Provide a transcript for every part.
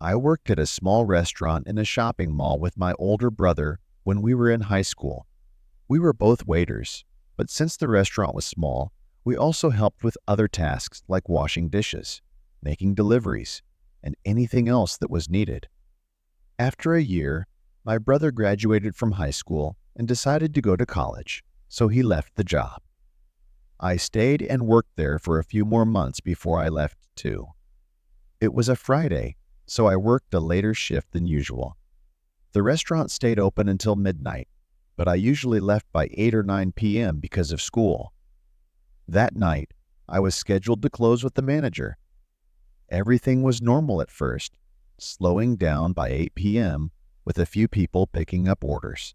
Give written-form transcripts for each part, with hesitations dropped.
I worked at a small restaurant in a shopping mall with my older brother when we were in high school. We were both waiters, but since the restaurant was small, we also helped with other tasks like washing dishes, making deliveries, and anything else that was needed. After a year, my brother graduated from high school and decided to go to college, so he left the job. I stayed and worked there for a few more months before I left too. It was a Friday, so I worked a later shift than usual. The restaurant stayed open until midnight, but I usually left by 8 or 9 p.m. because of school. That night, I was scheduled to close with the manager. Everything was normal at first, slowing down by 8 p.m. with a few people picking up orders.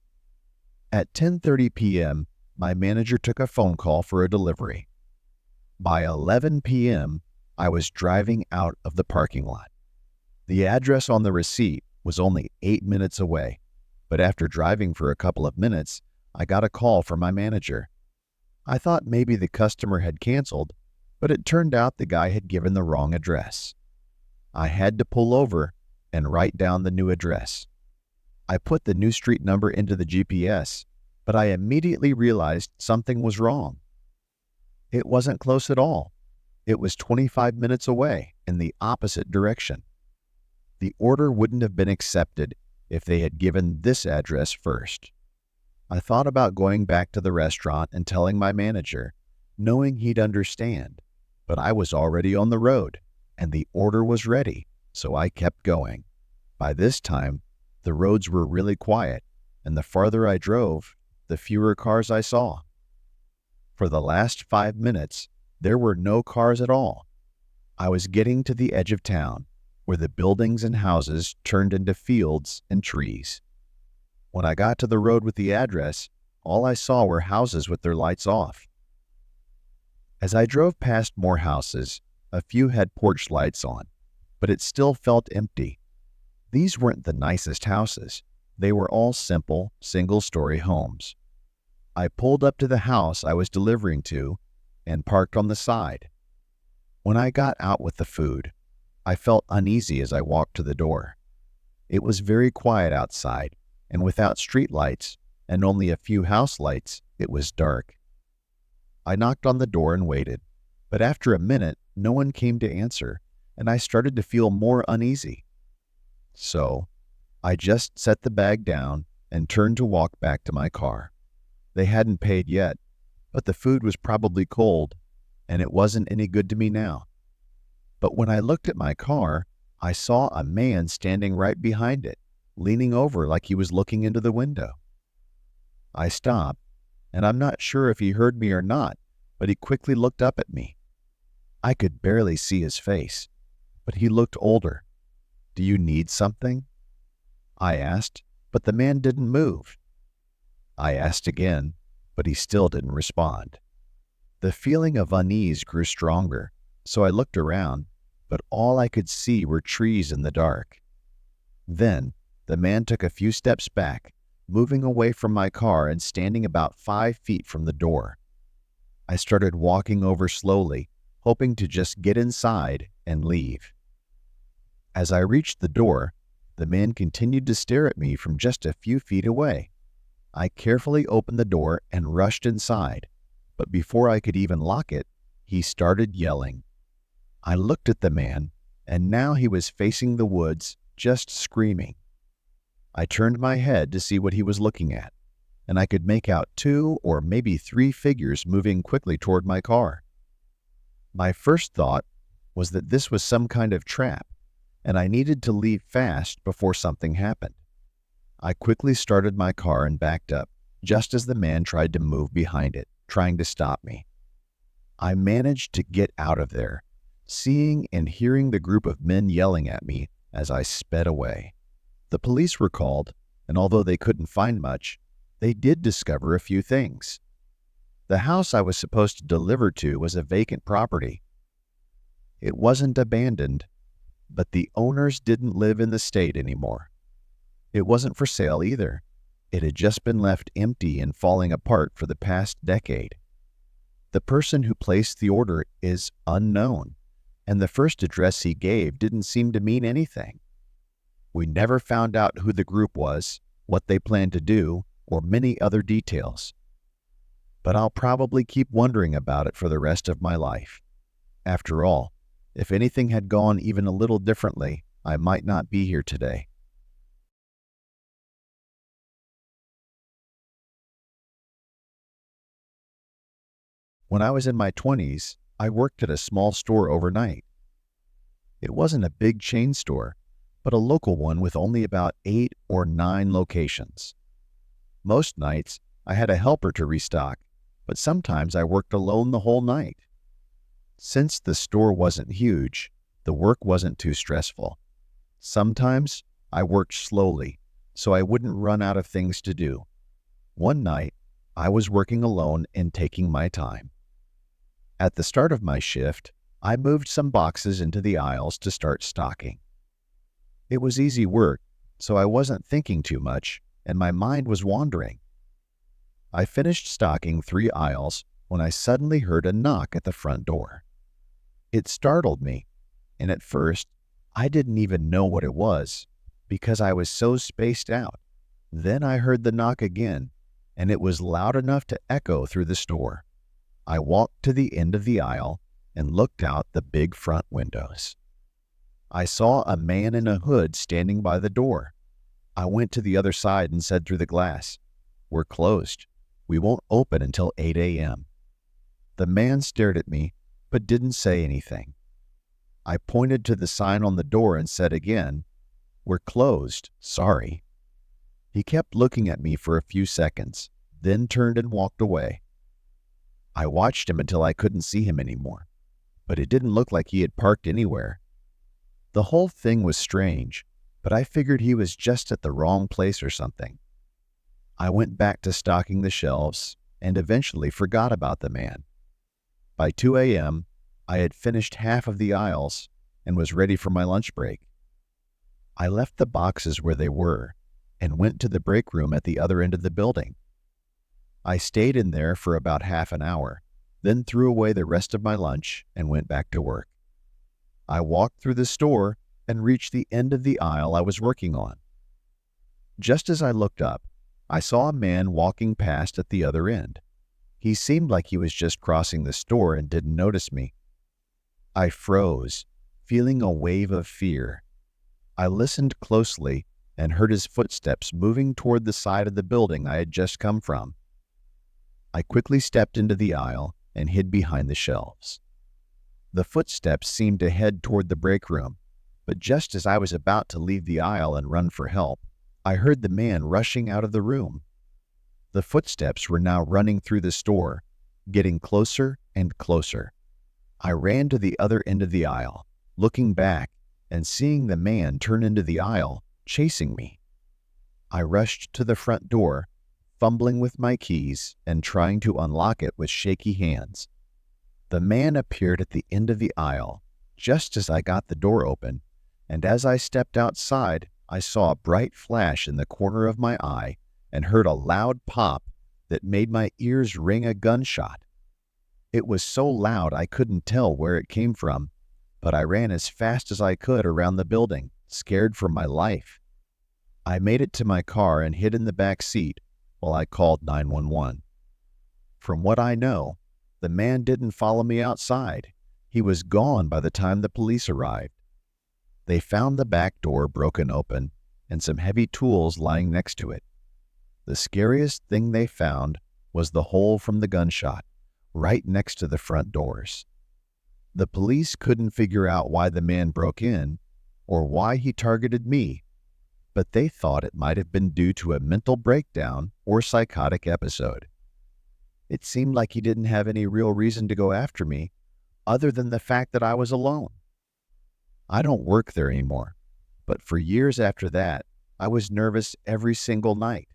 At 10:30 p.m., my manager took a phone call for a delivery. By 11 p.m., I was driving out of the parking lot. The address on the receipt was only 8 minutes away, but after driving for a couple of minutes, I got a call from my manager. I thought maybe the customer had canceled, but it turned out the guy had given the wrong address. I had to pull over and write down the new address. I put the new street number into the GPS, but I immediately realized something was wrong. It wasn't close at all. It was 25 minutes away in the opposite direction. The order wouldn't have been accepted if they had given this address first. I thought about going back to the restaurant and telling my manager, knowing he'd understand, but I was already on the road, and the order was ready, so I kept going. By this time, the roads were really quiet, and the farther I drove, the fewer cars I saw. For the last 5 minutes, there were no cars at all. I was getting to the edge of town, where the buildings and houses turned into fields and trees. When I got to the road with the address, all I saw were houses with their lights off. As I drove past more houses, a few had porch lights on, but it still felt empty. These weren't the nicest houses. They were all simple, single-story homes. I pulled up to the house I was delivering to and parked on the side. When I got out with the food, I felt uneasy as I walked to the door. It was very quiet outside, and without street lights and only a few house lights, it was dark. I knocked on the door and waited, but after a minute, no one came to answer, and I started to feel more uneasy. So, I just set the bag down and turned to walk back to my car. They hadn't paid yet, but the food was probably cold, and it wasn't any good to me now. But when I looked at my car, I saw a man standing right behind it, leaning over like he was looking into the window. I stopped, and I'm not sure if he heard me or not, but he quickly looked up at me. I could barely see his face, but he looked older. "Do you need something?" I asked, but the man didn't move. I asked again, but he still didn't respond. The feeling of unease grew stronger, so I looked around, but all I could see were trees in the dark. Then, the man took a few steps back, moving away from my car and standing about 5 feet from the door. I started walking over slowly, hoping to just get inside and leave. As I reached the door, the man continued to stare at me from just a few feet away. I carefully opened the door and rushed inside, but before I could even lock it, he started yelling. I looked at the man, and now he was facing the woods, just screaming. I turned my head to see what he was looking at, and I could make out 2 or maybe 3 figures moving quickly toward my car. My first thought was that this was some kind of trap, and I needed to leave fast before something happened. I quickly started my car and backed up, just as the man tried to move behind it, trying to stop me. I managed to get out of there, seeing and hearing the group of men yelling at me as I sped away. The police were called, and although they couldn't find much, they did discover a few things. The house I was supposed to deliver to was a vacant property. It wasn't abandoned, but the owners didn't live in the state anymore. It wasn't for sale either. It had just been left empty and falling apart for the past decade. The person who placed the order is unknown, and the first address he gave didn't seem to mean anything. We never found out who the group was, what they planned to do, or many other details. But I'll probably keep wondering about it for the rest of my life. After all, if anything had gone even a little differently, I might not be here today. When I was in my 20s, I worked at a small store overnight. It wasn't a big chain store, but a local one with only about 8 or 9 locations. Most nights, I had a helper to restock, but sometimes I worked alone the whole night. Since the store wasn't huge, the work wasn't too stressful. Sometimes I worked slowly, so I wouldn't run out of things to do. One night, I was working alone and taking my time. At the start of my shift, I moved some boxes into the aisles to start stocking. It was easy work, so I wasn't thinking too much, and my mind was wandering. I finished stocking 3 aisles when I suddenly heard a knock at the front door. It startled me, and at first, I didn't even know what it was, because I was so spaced out. Then I heard the knock again, and it was loud enough to echo through the store. I walked to the end of the aisle and looked out the big front windows. I saw a man in a hood standing by the door. I went to the other side and said through the glass, "We're closed. We won't open until 8 a.m. The man stared at me, but didn't say anything. I pointed to the sign on the door and said again, "We're closed, sorry." He kept looking at me for a few seconds, then turned and walked away. I watched him until I couldn't see him anymore, but it didn't look like he had parked anywhere. The whole thing was strange, but I figured he was just at the wrong place or something. I went back to stocking the shelves and eventually forgot about the man. By 2 a.m., I had finished half of the aisles and was ready for my lunch break. I left the boxes where they were and went to the break room at the other end of the building. I stayed in there for about half an hour, then threw away the rest of my lunch and went back to work. I walked through the store and reached the end of the aisle I was working on. Just as I looked up, I saw a man walking past at the other end. He seemed like he was just crossing the store and didn't notice me. I froze, feeling a wave of fear. I listened closely and heard his footsteps moving toward the side of the building I had just come from. I quickly stepped into the aisle and hid behind the shelves. The footsteps seemed to head toward the break room, but just as I was about to leave the aisle and run for help, I heard the man rushing out of the room. The footsteps were now running through the store, getting closer and closer. I ran to the other end of the aisle, looking back and seeing the man turn into the aisle, chasing me. I rushed to the front door, fumbling with my keys and trying to unlock it with shaky hands. The man appeared at the end of the aisle just as I got the door open, and as I stepped outside, I saw a bright flash in the corner of my eye and heard a loud pop that made my ears ring a gunshot. It was so loud I couldn't tell where it came from, but I ran as fast as I could around the building, scared for my life. I made it to my car and hid in the back seat while I called 911. From what I know, the man didn't follow me outside. He was gone by the time the police arrived. They found the back door broken open and some heavy tools lying next to it. The scariest thing they found was the hole from the gunshot, right next to the front doors. The police couldn't figure out why the man broke in or why he targeted me, but they thought it might have been due to a mental breakdown or psychotic episode. It seemed like he didn't have any real reason to go after me other than the fact that I was alone. I don't work there anymore, but for years after that, I was nervous every single night.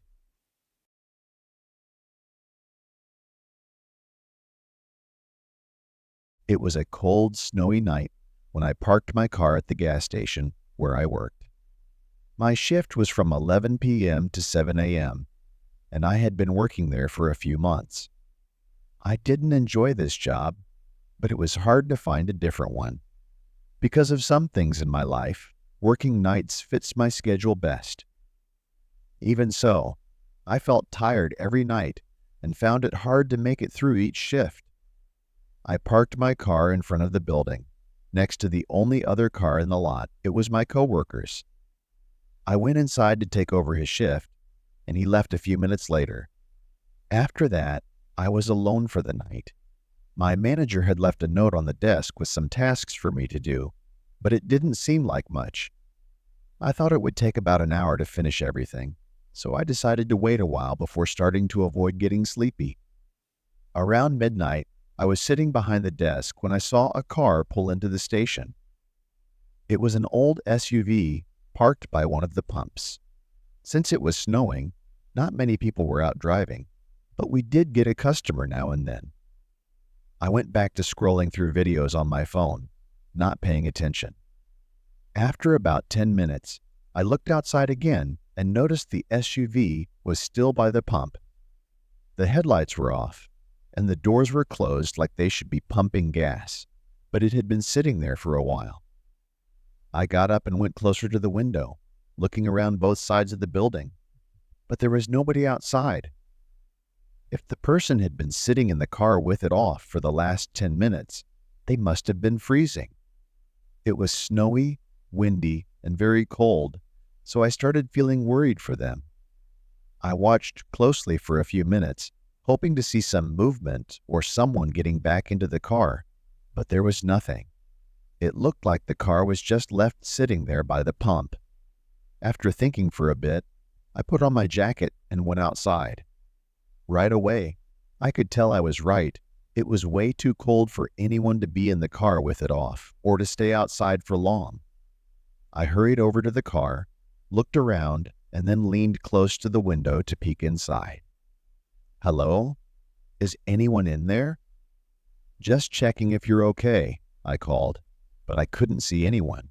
It was a cold, snowy night when I parked my car at the gas station where I worked. My shift was from 11 p.m. to 7 a.m., and I had been working there for a few months. I didn't enjoy this job, but it was hard to find a different one. Because of some things in my life, Working nights fits my schedule best. Even so, I felt tired every night and found it hard to make it through each shift. I parked my car in front of the building, next to the only other car in the lot. It was my coworker's. I went inside to take over his shift, and he left a few minutes later. After that, I was alone for the night. My manager had left a note on the desk with some tasks for me to do, but it didn't seem like much. I thought it would take about an hour to finish everything, so I decided to wait a while before starting to avoid getting sleepy. Around midnight, I was sitting behind the desk when I saw a car pull into the station. It was an old SUV parked by one of the pumps. Since it was snowing, not many people were out driving, but we did get a customer now and then. I went back to scrolling through videos on my phone, not paying attention. After about 10 minutes, I looked outside again and noticed the SUV was still by the pump. The headlights were off, and the doors were closed like they should be pumping gas, but it had been sitting there for a while. I got up and went closer to the window, looking around both sides of the building, but there was nobody outside. If the person had been sitting in the car with it off for the last 10 minutes, they must have been freezing. It was snowy, windy, and very cold, so I started feeling worried for them. I watched closely for a few minutes, hoping to see some movement or someone getting back into the car, but there was nothing. It looked like the car was just left sitting there by the pump. After thinking for a bit, I put on my jacket and went outside. Right away, I could tell I was right. It was way too cold for anyone to be in the car with it off or to stay outside for long. I hurried over to the car, looked around, and then leaned close to the window to peek inside. "Hello? Is anyone in there?" "Just checking if you're okay," I called, but I couldn't see anyone.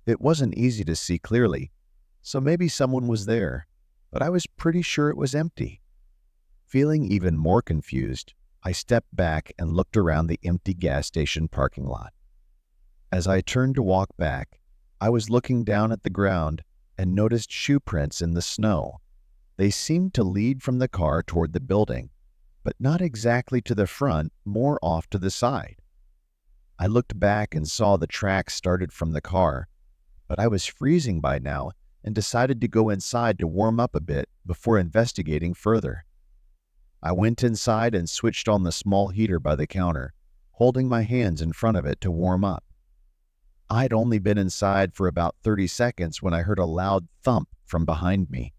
It wasn't easy to see clearly, so maybe someone was there, but I was pretty sure it was empty. Feeling even more confused, I stepped back and looked around the empty gas station parking lot. As I turned to walk back, I was looking down at the ground and noticed shoe prints in the snow. They seemed to lead from the car toward the building, but not exactly to the front, more off to the side. I looked back and saw the tracks started from the car, but I was freezing by now and decided to go inside to warm up a bit before investigating further. I went inside and switched on the small heater by the counter, holding my hands in front of it to warm up. I'd only been inside for about 30 seconds when I heard a loud thump from behind me.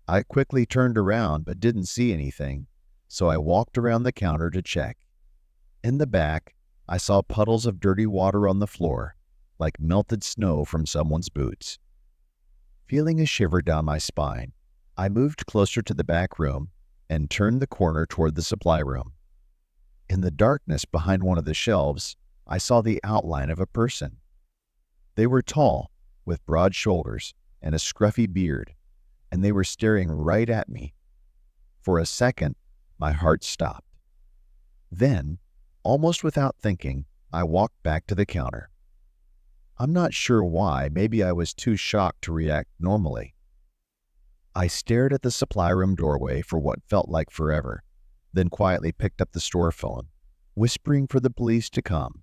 I quickly turned around but didn't see anything, so I walked around the counter to check. In the back, I saw puddles of dirty water on the floor, like melted snow from someone's boots. Feeling a shiver down my spine, I moved closer to the back room and turned the corner toward the supply room. In the darkness behind one of the shelves, I saw the outline of a person. They were tall, with broad shoulders and a scruffy beard, and they were staring right at me. For a second, my heart stopped. Then, almost without thinking, I walked back to the counter. I'm not sure why, maybe I was too shocked to react normally. I stared at the supply room doorway for what felt like forever, then quietly picked up the store phone, whispering for the police to come.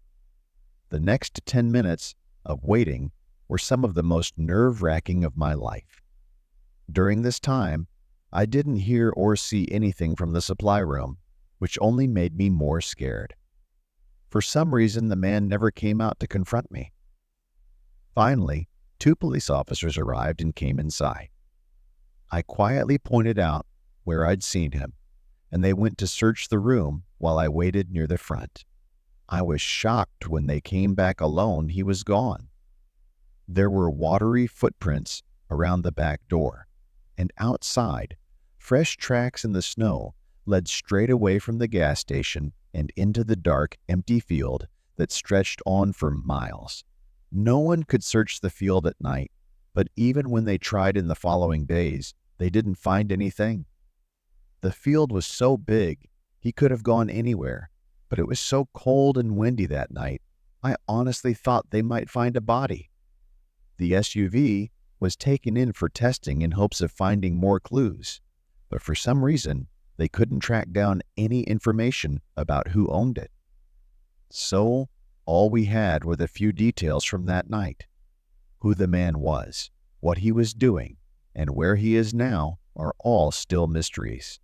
The next 10 minutes of waiting were some of the most nerve-wracking of my life. During this time, I didn't hear or see anything from the supply room, which only made me more scared. For some reason, the man never came out to confront me. Finally, 2 police officers arrived and came inside. I quietly pointed out where I'd seen him, and they went to search the room while I waited near the front. I was shocked when they came back alone. He was gone. There were watery footprints around the back door, and outside, fresh tracks in the snow led straight away from the gas station and into the dark, empty field that stretched on for miles. No one could search the field at night, but even when they tried in the following days, they didn't find anything. The field was so big, he could have gone anywhere, but it was so cold and windy that night, I honestly thought they might find a body. The SUV was taken in for testing in hopes of finding more clues, but for some reason, they couldn't track down any information about who owned it. So, all we had were the few details from that night. Who the man was, what he was doing, and where he is now are all still mysteries.